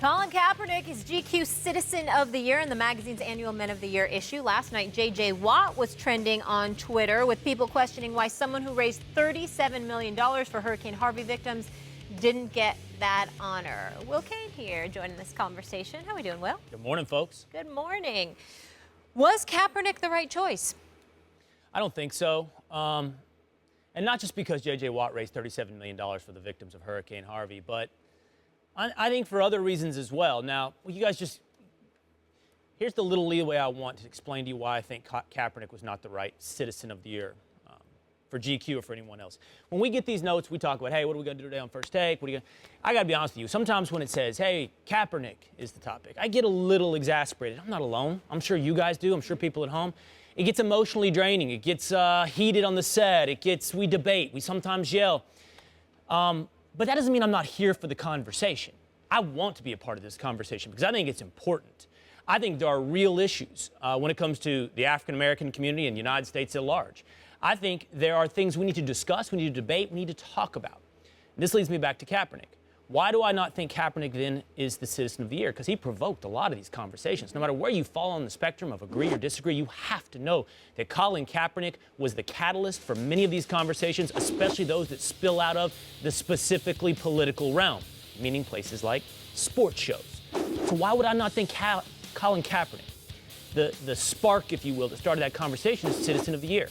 Colin Kaepernick is GQ Citizen of the Year in the magazine's annual Men of the Year issue. Last night, J.J. Watt was trending on Twitter with people questioning why someone who raised $37 million for Hurricane Harvey victims didn't get that honor. Will Cain here joining this conversation. How are we doing, Will? Good morning, folks. Good morning. Was Kaepernick the right choice? I don't think so. And not just because J.J. Watt raised $37 million for the victims of Hurricane Harvey, but I think for other reasons as well. Now, you guys here's the little leeway I want to explain to you why I think Kaepernick was not the right Citizen of the Year for GQ or for anyone else. When we get these notes, we talk about, hey, what are we going to do today on First Take? I got to be honest with you. Sometimes when it says, hey, Kaepernick is the topic, I get a little exasperated. I'm not alone. I'm sure you guys do. I'm sure people at home. It gets emotionally draining. It gets heated on the set. We debate. We sometimes yell. But that doesn't mean I'm not here for the conversation. I want to be a part of this conversation because I think it's important. I think there are real issues when it comes to the African-American community and the United States at large. I think there are things we need to discuss, we need to debate, we need to talk about. And this leads me back to Kaepernick. Why do I not think Kaepernick then is the Citizen of the Year? Because he provoked a lot of these conversations. No matter where you fall on the spectrum of agree or disagree, you have to know that Colin Kaepernick was the catalyst for many of these conversations, especially those that spill out of the specifically political realm, meaning places like sports shows. So why would I not think Colin Kaepernick, the spark, if you will, that started that conversation, is Citizen of the Year?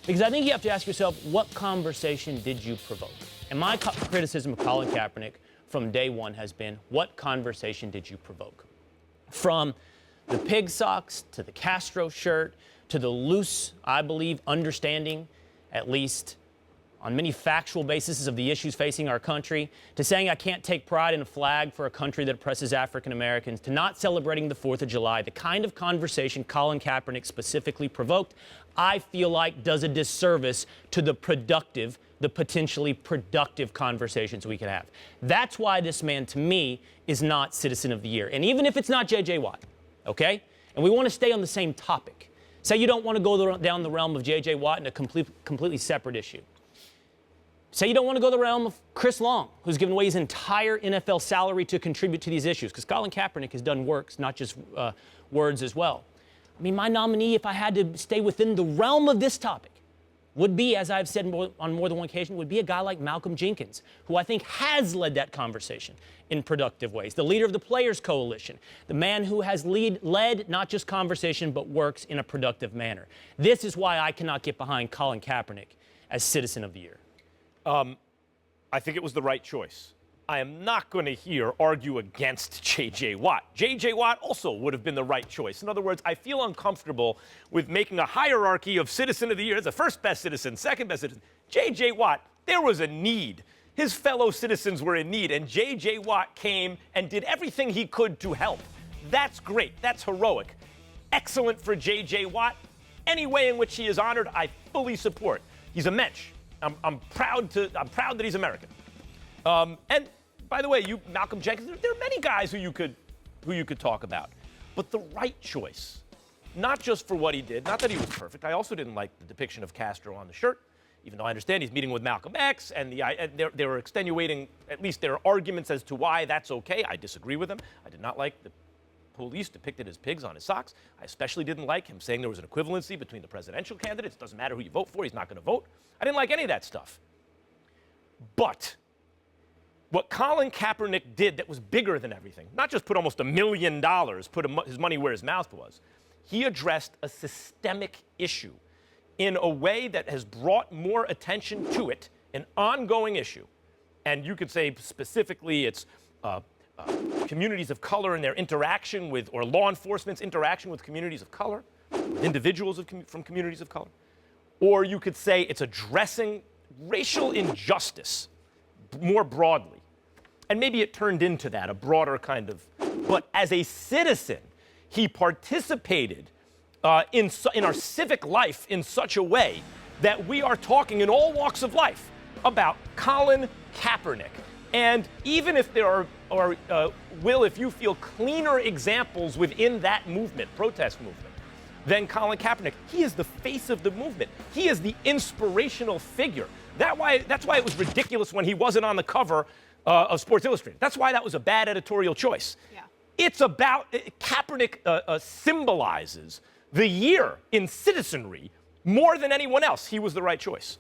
Because I think you have to ask yourself, what conversation did you provoke? And my criticism of Colin Kaepernick from day one has been, what conversation did you provoke? From the pig socks to the Castro shirt to the loose, I believe, understanding, at least on many factual bases of the issues facing our country, to saying I can't take pride in a flag for a country that oppresses African Americans, to not celebrating the 4th of July, the kind of conversation Colin Kaepernick specifically provoked, I feel like does a disservice to the potentially productive conversations we could have. That's why this man, to me, is not Citizen of the Year. And even if it's not J.J. Watt, okay? And we want to stay on the same topic. Say you don't want to go down the realm of J.J. Watt in a completely separate issue. Say you don't want to go the realm of Chris Long, who's given away his entire NFL salary to contribute to these issues, because Colin Kaepernick has done works, not just words as well. I mean, my nominee, if I had to stay within the realm of this topic, would be, as I've said on more than one occasion, would be a guy like Malcolm Jenkins, who I think has led that conversation in productive ways. The leader of the Players Coalition, the man who has led not just conversation, but works in a productive manner. This is why I cannot get behind Colin Kaepernick as Citizen of the Year. I think it was the right choice. I am not going to argue against J.J. Watt. J.J. Watt also would have been the right choice. In other words, I feel uncomfortable with making a hierarchy of Citizen of the Year. As the first best citizen, second best citizen. J.J. Watt, there was a need. His fellow citizens were in need, and J.J. Watt came and did everything he could to help. That's great. That's heroic. Excellent for J.J. Watt. Any way in which he is honored, I fully support. He's a mensch. I'm proud that he's American. And by the way, Malcolm Jenkins, there are many guys who you could talk about. But the right choice, not just for what he did, not that he was perfect. I also didn't like the depiction of Castro on the shirt, even though I understand he's meeting with Malcolm X, and they were extenuating at least their arguments as to why that's okay. I disagree with them. I did not like the police depicted as pigs on his socks. I especially didn't like him saying there was an equivalency between the presidential candidates. It doesn't matter who you vote for, he's not going to vote. I didn't like any of that stuff. But what Colin Kaepernick did that was bigger than everything, not just put almost $1 million, put his money where his mouth was, he addressed a systemic issue in a way that has brought more attention to it, an ongoing issue. And you could say specifically it's communities of color and their interaction with, or law enforcement's interaction with communities of color, individuals from communities of color. Or you could say it's addressing racial injustice more broadly. And maybe it turned into that, a broader kind of, but as a citizen, he participated in our civic life in such a way that we are talking in all walks of life about Colin Kaepernick. And even if there are, Will, if you feel cleaner examples within that movement, protest movement, than Colin Kaepernick, he is the face of the movement. He is the inspirational figure. That's why it was ridiculous when he wasn't on the cover of Sports Illustrated. That's why that was a bad editorial choice. Yeah. It's about Kaepernick symbolizes the year in citizenry more than anyone else. He was the right choice.